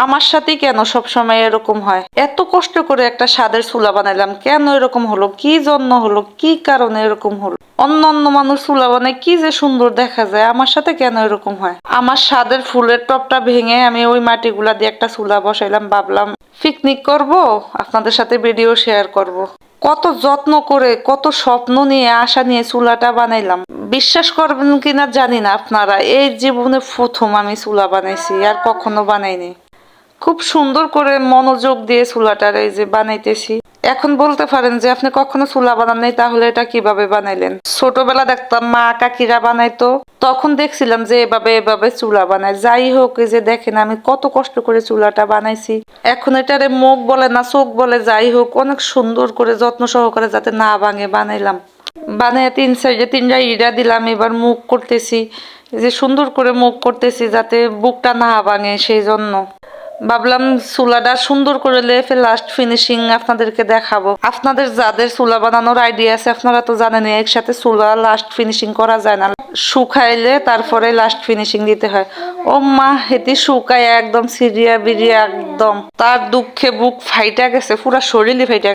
আমার সাথেই কেন সবসময় এরকম হয়? এত কষ্ট করে একটা স্বাদের চুলা বানাইলাম, কেন এরকম হলো? কি জন্য হলো? কি কারণে এরকম হলো? অন্য অন্য মানুষ চুলা বানায় কি যে সুন্দর দেখা যায়, আমার সাথে কেন এরকম হয়? আমার স্বাদের ফুলের টপটা ভেঙে আমি ওই মাটিগুলা দিয়ে একটা চুলা বসাইলাম, ভাবলাম পিকনিক করব, আপনাদের সাথে ভিডিও শেয়ার করব। কত যত্ন করে, কত স্বপ্ন নিয়ে, আশা নিয়ে চুলাটা বানাইলাম। বিশ্বাস করবেন কিনা জানি না আপনারা, এই জীবনে প্রথম আমি চুলা বানাইছি, আর কখনো বানাইনি। খুব সুন্দর করে মনোযোগ দিয়ে চুলাটার এই যে বানাইতেছি। এখন বলতে পারেন যে আপনি কখনো চুলা বানান নাই, তাহলে এটা কিভাবে বানাইলেন? ছোটবেলা দেখতাম মা কাকিরা বানাইতো, তখন দেখছিলাম যে এভাবে এভাবে চুলা বানায়। যাই হোক, এই যে দেখেন আমি কত কষ্ট করে চুলাটা বানাইছি। এখন এটারে মুখ বলে না চোখ বলে, যাই হোক অনেক সুন্দর করে যত্ন সহকারে যাতে না ভাঙে বানাইলাম। বানিয়ে তিন সাইডে তিনটা ইটা দিলাম, এবার মুখ করতেছি, যে সুন্দর করে মুখ করতেছি যাতে বুকটা না ভাঙে, সেই জন্য ভাবলাম চুলাটা সুন্দর করে লেপে লাস্ট ফিনিশিং আপনাদেরকে দেখাবো। আপনাদের যাদের চুলা বানানোর আইডিয়া আছে, আপনারা তো জানেন একসাথে চুলা লাস্ট ফিনিশিং করা যায় না, শুকাইলে তারপরে লাস্ট ফিনিশিং দিতে হয়। ও মা, হেতি শুকায় একদম সিরিয়া বিরিয়া, একদম তার দুঃখে বুক ফাইটা গেছে, পুরা শরীরই ফাইটা